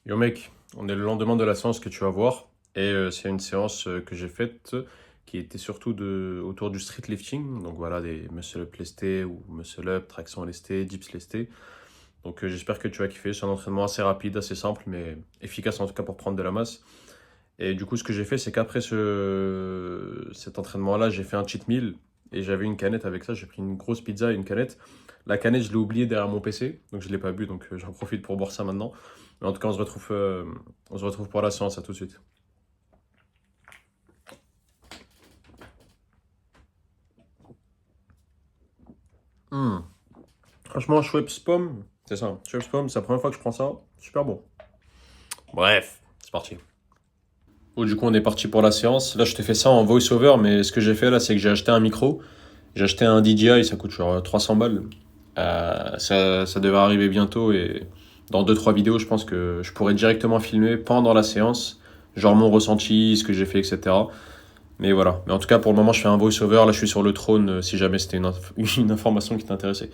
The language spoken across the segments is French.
Yo mec, on est le lendemain de la séance que tu vas voir et c'est une séance que j'ai faite qui était surtout autour du street lifting, donc voilà des muscle up lestés ou muscle up, traction lestée, dips lestés. Donc j'espère que tu vas kiffer, c'est un entraînement assez rapide, assez simple mais efficace en tout cas pour prendre de la masse. Et du coup ce que j'ai fait c'est qu'après cet entraînement-là j'ai fait un cheat meal et j'avais une canette avec ça, j'ai pris une grosse pizza et une canette. La canette je l'ai oubliée derrière mon PC donc je l'ai pas bu donc j'en profite pour boire ça maintenant. Mais en tout cas, on se retrouve pour la séance. À tout de suite. Hmm. Franchement, Schweppes Pomme, c'est ça. Schweppes Pomme, c'est la première fois que je prends ça. Super bon. Bref, c'est parti. Bon, du coup, on est parti pour la séance. Là, je te fais ça en voice-over, mais ce que j'ai fait là, c'est que j'ai acheté un micro. J'ai acheté un DJI, ça coûte genre 300 balles. Ça devrait arriver bientôt et dans deux trois vidéos, je pense que je pourrais directement filmer pendant la séance, genre mon ressenti, ce que j'ai fait, etc. Mais voilà. Mais en tout cas, pour le moment, je fais un voice-over. Là, je suis sur le trône, si jamais c'était une information qui t'intéressait.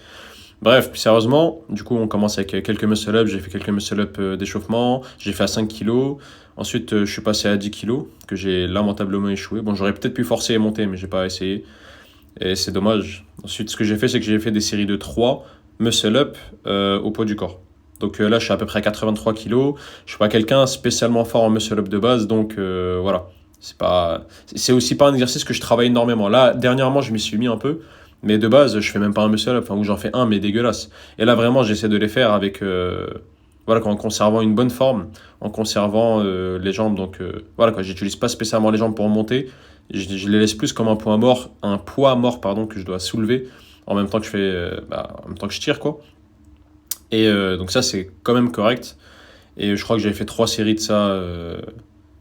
Bref, plus sérieusement, du coup, on commence avec quelques muscle-up. J'ai fait quelques muscle-up d'échauffement. J'ai fait à 5 kilos. Ensuite, je suis passé à 10 kilos, que j'ai lamentablement échoué. Bon, j'aurais peut-être pu forcer et monter, mais j'ai pas essayé. Et c'est dommage. Ensuite, ce que j'ai fait, c'est que j'ai fait des séries de 3 muscle-up au poids du corps. Donc là, je suis à peu près à 83 kilos. Je suis pas quelqu'un spécialement fort en muscle-up de base, donc voilà. C'est aussi pas un exercice que je travaille énormément. Là, dernièrement, je m'y suis mis un peu, mais de base, je fais même pas un muscle-up, enfin, ou j'en fais un, mais dégueulasse. Et là, vraiment, j'essaie de les faire avec, voilà, en conservant une bonne forme, en conservant les jambes. Donc voilà, quoi, j'utilise pas spécialement les jambes pour monter. Je les laisse plus comme un poids mort, pardon, que je dois soulever en même temps que en même temps que je tire, quoi. Et donc ça, c'est quand même correct. Et je crois que j'avais fait 3 séries de ça,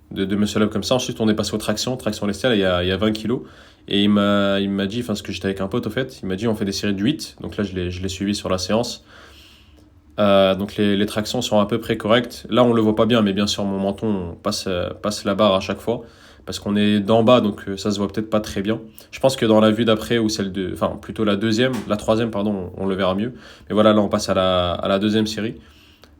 de muscle-up comme ça. Ensuite, on est passé aux tractions, traction lestée, il y a 20 kilos. Et il m'a dit, enfin, parce que j'étais avec un pote au fait, il m'a dit on fait des séries de 8. Donc là, je l'ai suivi sur la séance. Donc les tractions sont à peu près correctes. Là, on le voit pas bien, mais bien sûr, mon menton passe la barre à chaque fois. Parce qu'on est d'en bas, donc ça se voit peut-être pas très bien. Je pense que dans la vue d'après, ou celle de. Enfin, plutôt la troisième, pardon, on le verra mieux. Mais voilà, là, on passe à la deuxième série.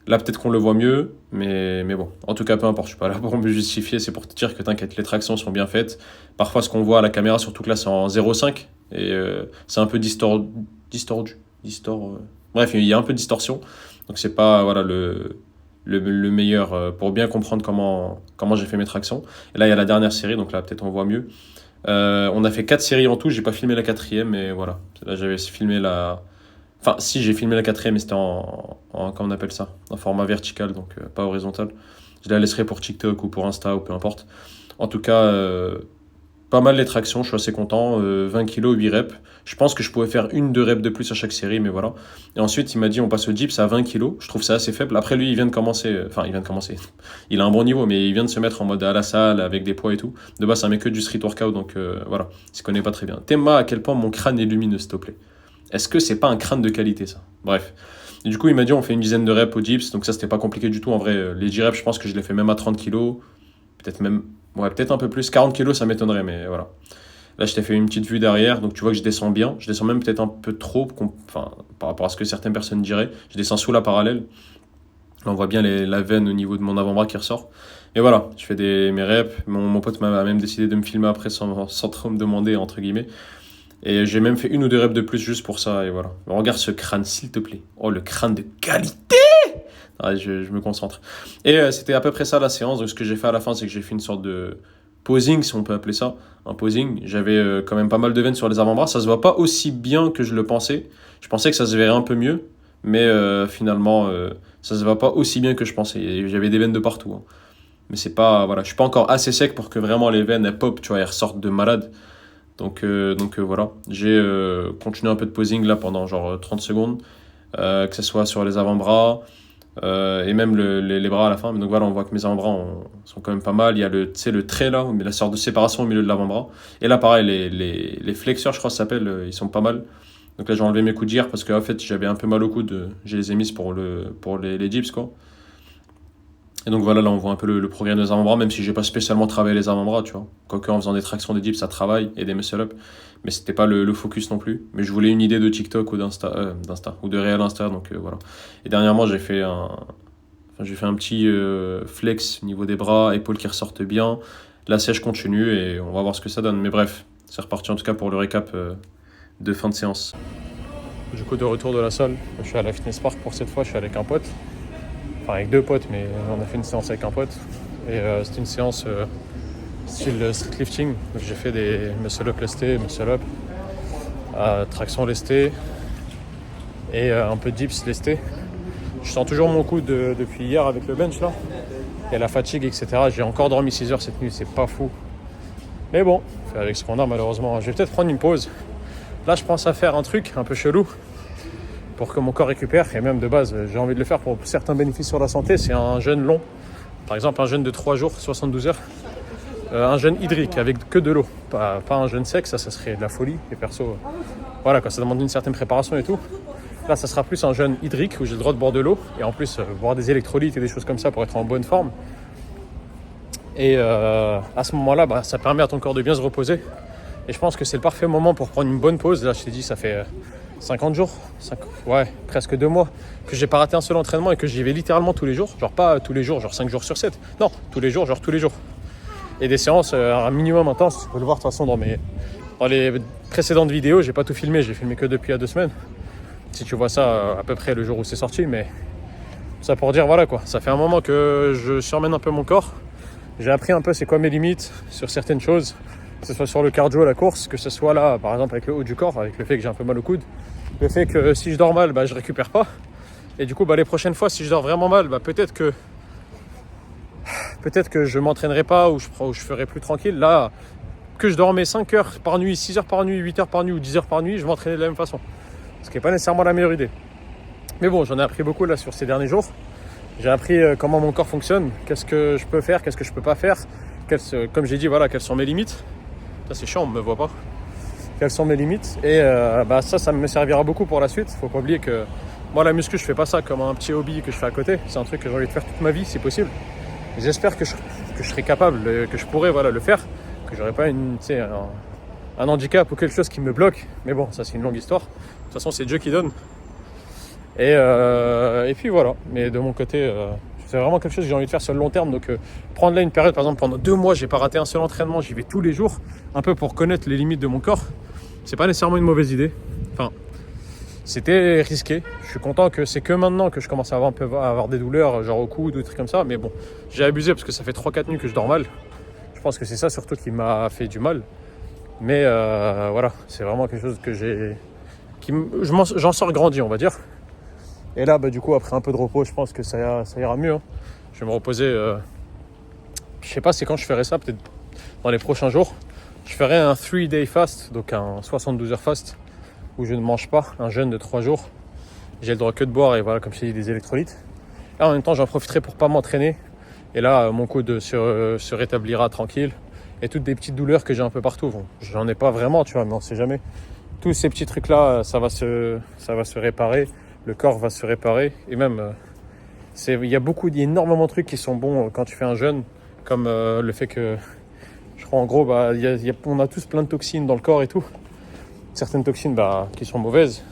Là, peut-être qu'on le voit mieux, mais bon. En tout cas, peu importe, je suis pas là pour me justifier, c'est pour te dire que t'inquiète, les tractions sont bien faites. Parfois, ce qu'on voit à la caméra, surtout que là, c'est en 0,5, et c'est un peu distordu. Bref, il y a un peu de distorsion, donc c'est pas voilà, le meilleur pour bien comprendre comment j'ai fait mes tractions. Et là, il y a la dernière série, donc là, peut-être on voit mieux. On a fait 4 séries en tout, j'ai pas filmé la quatrième, mais voilà. Là, j'avais filmé la, Enfin, si, j'ai filmé la quatrième, mais c'était comment on appelle ça? En format vertical, donc pas horizontal. Je la laisserai pour TikTok ou pour Insta ou peu importe. En tout cas, pas mal les tractions, je suis assez content. 20 kilos, 8 reps. Je pense que je pouvais faire une, deux reps de plus à chaque série, mais voilà. Et ensuite, il m'a dit on passe au dips à 20 kilos. Je trouve ça assez faible. Après, lui, il vient de commencer. Enfin, il vient de commencer. Il a un bon niveau, mais il vient de se mettre en mode à la salle avec des poids et tout. De base, c'est un mec que du street workout, donc voilà. Il se connaît pas très bien. Théma à quel point mon crâne est lumineux, s'il te plaît. Est-ce que c'est pas un crâne de qualité ça? Bref. Et du coup, il m'a dit on fait une dizaine de reps au dips, donc ça c'était pas compliqué du tout. En vrai, les 10 reps, je pense que je les fais même à 30 kilos, peut-être même, ouais, peut-être un peu plus. 40 kilos, ça m'étonnerait, mais voilà. Là, je t'ai fait une petite vue derrière, donc tu vois que je descends bien. Je descends même peut-être un peu trop, enfin, par rapport à ce que certaines personnes diraient. Je descends sous la parallèle. Là, on voit bien la veine au niveau de mon avant-bras qui ressort. Et voilà, je fais mes reps. Mon pote m'a même décidé de me filmer après sans trop me demander, entre guillemets. Et j'ai même fait une ou deux reps de plus juste pour ça, et voilà. Regarde ce crâne, s'il te plaît. Oh, le crâne de qualité! Ah, je me concentre. Et c'était à peu près ça la séance. Donc, ce que j'ai fait à la fin, c'est que j'ai fait une sorte de posing, si on peut appeler ça. Un posing. J'avais quand même pas mal de veines sur les avant-bras. Ça se voit pas aussi bien que je le pensais. Je pensais que ça se verrait un peu mieux, mais finalement, ça se voit pas aussi bien que je pensais. Et j'avais des veines de partout, hein. Mais c'est pas, voilà, je suis pas encore assez sec pour que vraiment les veines elles pop, tu vois, elles ressortent de malade. Donc voilà, j'ai continué un peu de posing là pendant genre 30 secondes, que ce soit sur les avant-bras et même les bras à la fin. Donc voilà, on voit que mes avant-bras sont quand même pas mal. Il y a tu sais, le trait là, mais la sorte de séparation au milieu de l'avant-bras. Et là, pareil, les flexeurs, je crois que ça s'appelle, ils sont pas mal. Donc là, j'ai enlevé mes coups de gire parce qu'en fait, j'avais un peu mal au coude. Je les ai mis pour les dips, quoi. Et donc voilà, là on voit un peu le progrès des avant-bras, même si j'ai pas spécialement travaillé les avant-bras, tu vois. Quoique en faisant des tractions, des dips, ça travaille, et des muscle-up. Mais c'était pas le focus non plus. Mais je voulais une idée de TikTok ou d'Insta, ou de réel Insta, donc voilà. Et dernièrement, Enfin, j'ai fait un petit flex au niveau des bras, épaules qui ressortent bien. La sèche continue et on va voir ce que ça donne. Mais bref, c'est reparti en tout cas pour le récap de fin de séance. Du coup, de retour de la salle, je suis à la Fitness Park pour cette fois, je suis avec un pote. Enfin, avec deux potes, mais on a fait une séance avec un pote. Et c'était une séance style street lifting. Donc j'ai fait des muscle-up lestés, muscle-up, traction lestée et un peu de dips lesté. Je sens toujours mon coude depuis hier avec le bench là. Et la fatigue, etc. J'ai encore dormi 6 heures cette nuit, c'est pas fou. Mais bon, on fait avec ce qu'on a malheureusement. Je vais peut-être prendre une pause. Là, je pense à faire un truc un peu chelou pour que mon corps récupère. Et même de base, j'ai envie de le faire pour certains bénéfices sur la santé. C'est un jeûne long. Par exemple, un jeûne de 3 jours, 72 heures. Un jeûne hydrique avec que de l'eau. Pas un jeûne sec, ça serait de la folie. Et perso, voilà, quand ça demande une certaine préparation et tout. Là, ça sera plus un jeûne hydrique où j'ai le droit de boire de l'eau. Et en plus, boire des électrolytes et des choses comme ça pour être en bonne forme. Et à ce moment-là, ça permet à ton corps de bien se reposer. Et je pense que c'est le parfait moment pour prendre une bonne pause. Là, je t'ai dit, ça fait 50 jours, presque 2 mois que j'ai pas raté un seul entraînement et que j'y vais littéralement tous les jours. Genre pas tous les jours, genre 5 jours sur 7. Non, tous les jours, genre tous les jours. Et des séances un minimum intense. Tu peux le voir de toute façon dans les précédentes vidéos. J'ai pas tout filmé, j'ai filmé que depuis il y a 2 semaines. Si tu vois ça à peu près le jour où c'est sorti. Mais ça pour dire, voilà quoi. Ça fait un moment que je surmène un peu mon corps. J'ai appris un peu c'est quoi mes limites sur certaines choses. Que ce soit sur le cardio, la course, que ce soit là, par exemple avec le haut du corps, avec le fait que j'ai un peu mal au coude, le fait que si je dors mal, je récupère pas. Et du coup, les prochaines fois, si je dors vraiment mal, peut-être que je m'entraînerai pas ou je ferai plus tranquille. Là, que je dormais 5 heures par nuit, 6 heures par nuit, 8 heures par nuit ou 10 heures par nuit, je m'entraînais de la même façon. Ce qui n'est pas nécessairement la meilleure idée. Mais bon, j'en ai appris beaucoup là sur ces derniers jours. J'ai appris comment mon corps fonctionne, qu'est-ce que je peux faire, qu'est-ce que je peux pas faire. Comme j'ai dit, voilà, quelles sont mes limites. Ça c'est chiant, on ne me voit pas. Quelles sont mes limites. Et ça me servira beaucoup pour la suite. Faut pas oublier que moi la muscu, je fais pas ça comme un petit hobby que je fais à côté. C'est un truc que j'ai envie de faire toute ma vie si possible. Et j'espère que je serai capable, que je pourrai le faire. Que j'aurai pas un handicap ou quelque chose qui me bloque. Mais bon, ça c'est une longue histoire. De toute façon, c'est Dieu qui donne. Et puis voilà. Mais de mon côté, c'est vraiment quelque chose que j'ai envie de faire sur le long terme. Donc prendre là une période, par exemple pendant 2 mois, j'ai pas raté un seul entraînement, j'y vais tous les jours, un peu pour connaître les limites de mon corps. C'est pas nécessairement une mauvaise idée. Enfin, c'était risqué. Je suis content que c'est que maintenant que je commence à avoir des douleurs, genre au coude ou des trucs comme ça. Mais bon, j'ai abusé parce que ça fait 3-4 nuits que je dors mal. Je pense que c'est ça surtout qui m'a fait du mal. Mais voilà, c'est vraiment quelque chose que j'en sors grandi, on va dire. Et là, du coup, après un peu de repos, je pense que ça ira mieux. Hein. Je vais me reposer. Je sais pas c'est quand je ferai ça, peut-être dans les prochains jours. Je ferai un 3-day fast, donc un 72 heures fast, où je ne mange pas, un jeûne de 3 jours. J'ai le droit que de boire et voilà, comme je t'ai dit, des électrolytes. Et en même temps, j'en profiterai pour pas m'entraîner. Et là, mon coude se rétablira tranquille. Et toutes des petites douleurs que j'ai un peu partout. Bon, j'en ai pas vraiment, tu vois, mais on sait jamais. Tous ces petits trucs-là, ça va se réparer. Le corps va se réparer. Et même, il y a énormément de trucs qui sont bons quand tu fais un jeûne. Comme le fait que, je crois en gros, on a tous plein de toxines dans le corps et tout. Certaines toxines qui sont mauvaises.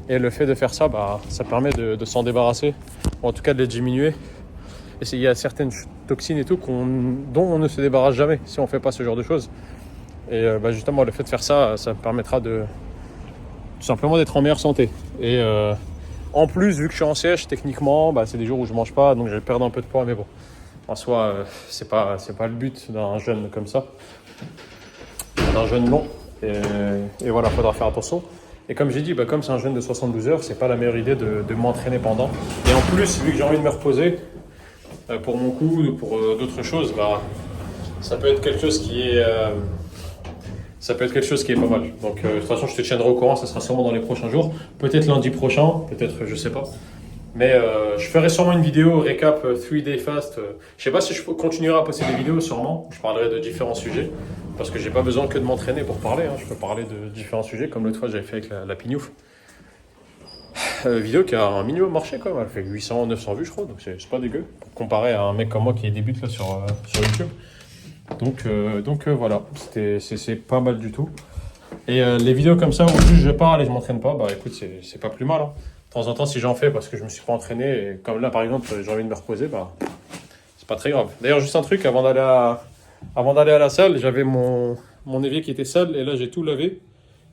Et le fait de faire ça, ça permet de s'en débarrasser. Ou en tout cas de les diminuer. Et il y a certaines toxines et tout dont on ne se débarrasse jamais si on ne fait pas ce genre de choses. Et justement, le fait de faire ça, ça me permettra tout simplement d'être en meilleure santé. Et en plus, vu que je suis en sèche, techniquement, c'est des jours où je mange pas, donc je vais perdre un peu de poids. Mais bon, en soi, c'est pas le but d'un jeûne comme ça, d'un jeûne long. Et voilà, il faudra faire attention. Et comme j'ai dit, comme c'est un jeûne de 72 heures, c'est pas la meilleure idée de m'entraîner pendant. Et en plus, vu que j'ai envie de me reposer, pour mon coude ou pour d'autres choses, ça peut être quelque chose qui est pas mal. Donc de toute façon, je te tiendrai au courant, ça sera sûrement dans les prochains jours, peut-être lundi prochain, peut-être je sais pas. Mais je ferai sûrement une vidéo récap 3-day fast. Je sais pas si je continuerai à poster des vidéos, sûrement. Je parlerai de différents sujets parce que j'ai pas besoin que de m'entraîner pour parler. Hein. Je peux parler de différents sujets comme l'autre fois j'avais fait avec la pignouf. Vidéo qui a un minimum marché quand même, elle fait 800-900 vues je crois, donc c'est pas dégueu, comparé à un mec comme moi qui débute là sur YouTube. Donc voilà, c'est pas mal du tout. Et les vidéos comme ça où juste je parle et je m'entraîne pas, écoute, c'est pas plus mal. Hein. temps en temps, si j'en fais parce que je me suis pas entraîné, et comme là par exemple, j'ai envie de me reposer, bah c'est pas très grave. D'ailleurs, juste un truc, avant d'aller à la salle, j'avais mon évier qui était sale et là j'ai tout lavé.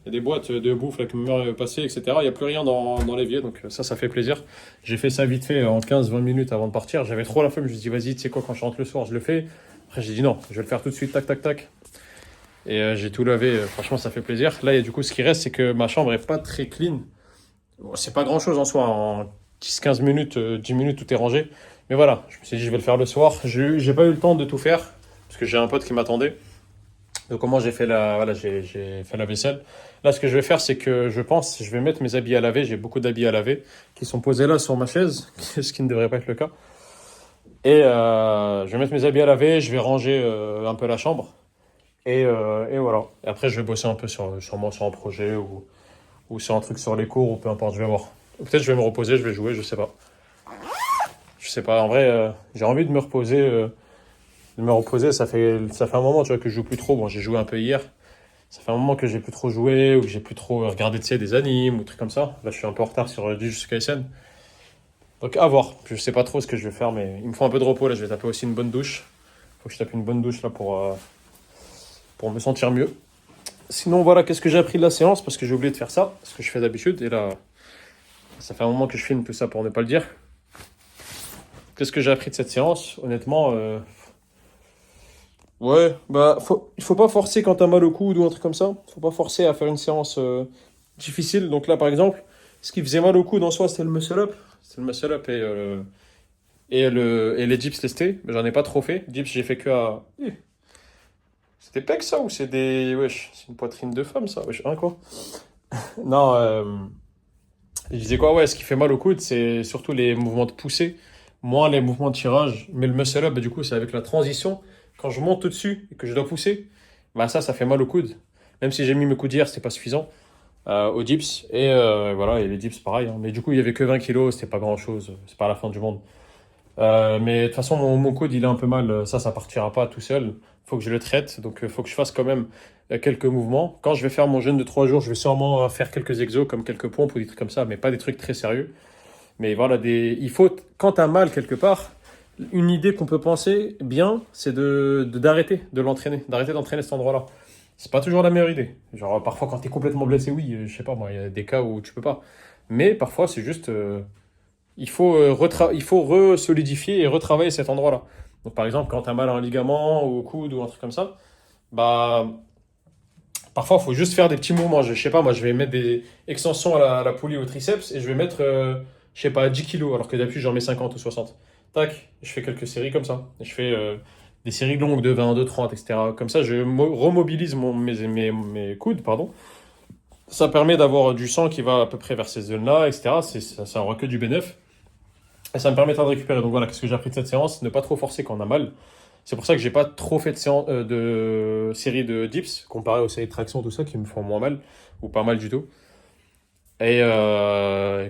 Il y a des boîtes de bouffe là, que ma mère est passée, etc. Il n'y a plus rien dans l'évier, donc ça fait plaisir. J'ai fait ça vite fait en 15-20 minutes avant de partir. J'avais trop la flemme, je me suis dit, vas-y, tu sais quoi, quand je rentre le soir, je le fais. Après, j'ai dit non, je vais le faire tout de suite, tac, tac, tac. Et j'ai tout lavé, franchement, ça fait plaisir. Là, et du coup, ce qui reste, c'est que ma chambre est pas très clean. Bon, c'est pas grand chose en soi, en 10-15 minutes, 10 minutes, tout est rangé. Mais voilà, je me suis dit, je vais le faire le soir. J'ai pas eu le temps de tout faire, parce que j'ai un pote qui m'attendait. Donc comment j'ai fait voilà, j'ai fait la vaisselle. Là, ce que je vais faire, c'est que je pense, je vais mettre mes habits à laver. J'ai beaucoup d'habits à laver qui sont posés là sur ma chaise, ce qui ne devrait pas être le cas. Et je vais mettre mes habits à laver, je vais ranger un peu la chambre. Et voilà. Et après, je vais bosser un peu sûrement sur un projet ou sur un truc sur les cours ou peu importe, je vais voir. Ou peut-être je vais me reposer, je vais jouer, je sais pas. Je sais pas, en vrai, j'ai envie de me reposer. Ça fait un moment tu vois, que je joue plus trop. Bon, j'ai joué un peu hier. Ça fait un moment que j'ai plus trop joué ou que j'ai plus trop regardé tu sais, des animes ou des trucs comme ça. Là, je suis un peu en retard sur Jujutsu Kaisen. Donc, à voir. Je sais pas trop ce que je vais faire, mais il me faut un peu de repos. Là, je vais taper aussi une bonne douche. Faut que je tape une bonne douche là pour me sentir mieux. Sinon, voilà, qu'est-ce que j'ai appris de la séance? Parce que j'ai oublié de faire ça, ce que je fais d'habitude. Et là, ça fait un moment que je filme tout ça pour ne pas le dire. Qu'est-ce que j'ai appris de cette séance? Honnêtement, ouais, bah, il faut pas forcer quand t'as mal au coude ou un truc comme ça. Faut pas forcer à faire une séance difficile. Donc là, par exemple, ce qui faisait mal au coude en soi, c'était le muscle-up. C'était le muscle-up et les dips lestés. Mais j'en ai pas trop fait. Dips, j'ai fait que à... C'était pec ça ou c'est des... Wesh, c'est une poitrine de femme ça? Wesh, hein, quoi? Non, je disais quoi? Ouais, ce qui fait mal au coude, c'est surtout les mouvements de poussée, moins les mouvements de tirage. Mais le muscle-up, bah, du coup, c'est avec la transition. Quand je monte au-dessus et que je dois pousser, bah ça fait mal au coude. Même si j'ai mis mes coudes hier, c'était pas suffisant aux dips. Et voilà, et les dips, pareil, hein. Mais du coup, il y avait que 20 kilos, c'était pas grand-chose. C'est pas la fin du monde. Mais de toute façon, mon coude, il est un peu mal. Ça partira pas tout seul. Faut que je le traite. Donc, faut que je fasse quand même quelques mouvements. Quand je vais faire mon jeûne de 3 jours, je vais sûrement faire quelques exos, comme quelques pompes ou des trucs comme ça, mais pas des trucs très sérieux. Mais voilà, il faut, quand tu as mal quelque part, une idée qu'on peut penser bien, c'est d'arrêter de l'entraîner, d'arrêter d'entraîner cet endroit-là. C'est pas toujours la meilleure idée. Genre, parfois, quand tu es complètement blessé, oui, je sais pas, moi, il y a des cas où tu peux pas. Mais parfois, c'est juste, il faut re-solidifier et retravailler cet endroit-là. Donc, par exemple, quand tu as mal à un ligament ou au coude ou un truc comme ça, bah, parfois, il faut juste faire des petits mouvements. Je sais pas, moi, je vais mettre des extensions à la poulie au triceps et je vais mettre, je sais pas, 10 kilos, alors que d'habitude, j'en mets 50 ou 60. Tac, je fais quelques séries comme ça. Et je fais des séries longues de 20, de 30, etc. Comme ça, je remobilise mes coudes, pardon. Ça permet d'avoir du sang qui va à peu près vers ces zones-là, etc. Ça aura que du bénéf. Et ça me permettra de récupérer. Donc voilà, qu'est-ce que j'ai appris de cette séance? Ne pas trop forcer quand on a mal. C'est pour ça que j'ai pas trop fait de séries de dips, comparé aux séries de traction, tout ça, qui me font moins mal, ou pas mal du tout. Et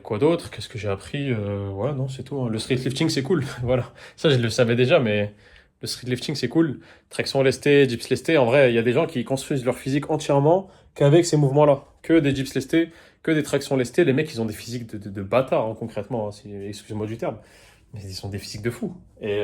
quoi d'autre? Qu'est-ce que j'ai appris? Ouais, non, c'est tout, hein. Le street lifting, c'est cool. Voilà. Ça, je le savais déjà, mais le street lifting, c'est cool. Traction lestée, dips lestés. En vrai, il y a des gens qui construisent leur physique entièrement qu'avec ces mouvements-là. Que des dips lestés, que des tractions lestées. Les mecs, ils ont des physiques de bâtards, hein, concrètement, hein, excusez-moi du terme. Mais ils sont des physiques de fous. Et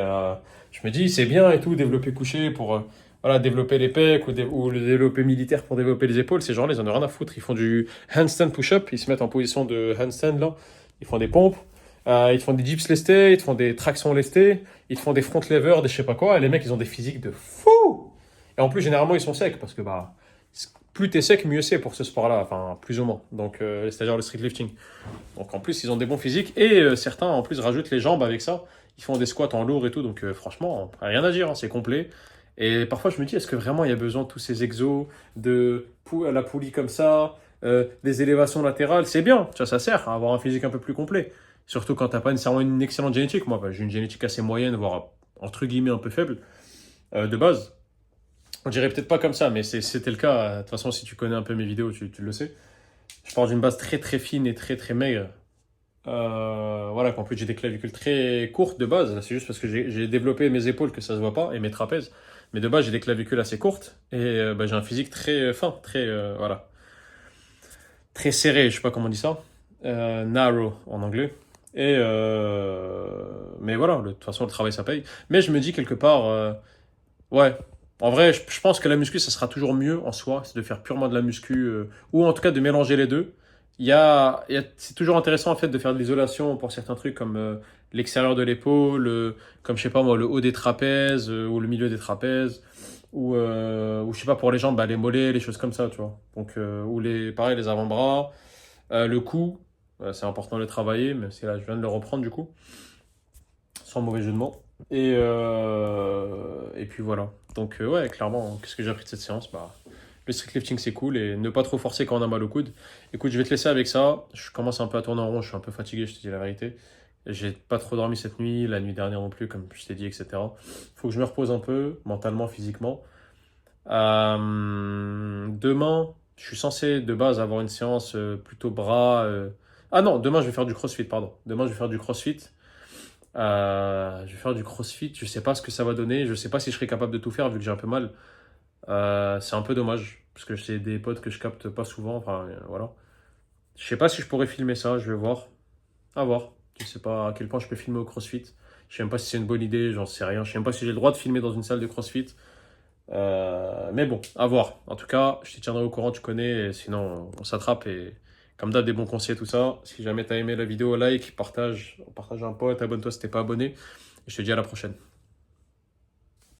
je me dis, c'est bien et tout, développer couché pour voilà, développer les pecs ou le développer militaire pour développer les épaules. Ces gens-là, ils en ont rien à foutre. Ils font du handstand push-up, ils se mettent en position de handstand là. Ils font des pompes, ils te font des dips lestés, ils te font des tractions lestées, ils te font des front levers, des je sais pas quoi. Et les mecs, ils ont des physiques de fous. Et en plus, généralement, ils sont secs parce que bah, plus t'es sec, mieux c'est pour ce sport-là, enfin, plus ou moins. Donc, c'est-à-dire le street lifting. Donc, en plus, ils ont des bons physiques et certains, en plus, rajoutent les jambes avec ça. Ils font des squats en lourd et tout. Donc, franchement, rien à dire, hein, c'est complet. Et parfois, je me dis, est-ce que vraiment il y a besoin de tous ces exos, la poulie comme ça, des élévations latérales? C'est bien, tu vois, ça sert à avoir un physique un peu plus complet. Surtout quand t'as pas nécessairement une excellente génétique. Moi, bah, j'ai une génétique assez moyenne, voire entre guillemets un peu faible de base. On dirait peut-être pas comme ça, mais c'était le cas. De toute façon, si tu connais un peu mes vidéos, tu le sais. Je pars d'une base très très fine et très très maigre. Voilà, qu'en plus j'ai des clavicules très courtes de base. C'est juste parce que j'ai développé mes épaules que ça se voit pas et mes trapèzes. Mais de base, j'ai des clavicules assez courtes et bah, j'ai un physique très fin, très voilà, très serré. Je sais pas comment on dit ça. narrow en anglais. Mais voilà, de toute façon, le travail, ça paye. Mais je me dis quelque part, ouais, en vrai, je pense que la muscu, ça sera toujours mieux en soi, c'est de faire purement de la muscu, ou en tout cas de mélanger les deux. C'est toujours intéressant en fait de faire de l'isolation pour certains trucs comme l'extérieur de l'épaule, comme je sais pas moi, le haut des trapèzes, ou le milieu des trapèzes, ou je sais pas pour les jambes, bah, les mollets, les choses comme ça, tu vois. Donc, pareil, les avant-bras, le cou, c'est important de le travailler, même si là je viens de le reprendre du coup, sans mauvais jeu de mots. Et puis voilà. Donc ouais, clairement, qu'est-ce que j'ai appris de cette séance? Bah, le street lifting c'est cool et ne pas trop forcer quand on a mal au coude. Écoute, je vais te laisser avec ça. Je commence un peu à tourner en rond, je suis un peu fatigué, je te dis la vérité. J'ai pas trop dormi cette nuit, la nuit dernière non plus, comme je t'ai dit, etc. Faut que je me repose un peu, mentalement, physiquement. Demain, je suis censé de base avoir une séance plutôt bras. Ah non, demain je vais faire du crossfit, pardon. Demain je vais faire du crossfit. Je vais faire du crossfit, je sais pas ce que ça va donner, je sais pas si je serai capable de tout faire vu que j'ai un peu mal. C'est un peu dommage, parce que c'est des potes que je capte pas souvent, enfin voilà. Je sais pas si je pourrais filmer ça, je vais voir. À voir. Je sais pas à quel point je peux filmer au crossfit. Je sais même pas si c'est une bonne idée, j'en sais rien. Je sais même pas si j'ai le droit de filmer dans une salle de crossfit. Mais bon, à voir. En tout cas, je te tiendrai au courant, tu connais, et sinon on s'attrape et comme d'hab, des bons conseils, tout ça. Si jamais t'as aimé la vidéo, like, partage un pote, abonne-toi si t'es pas abonné. Et je te dis à la prochaine.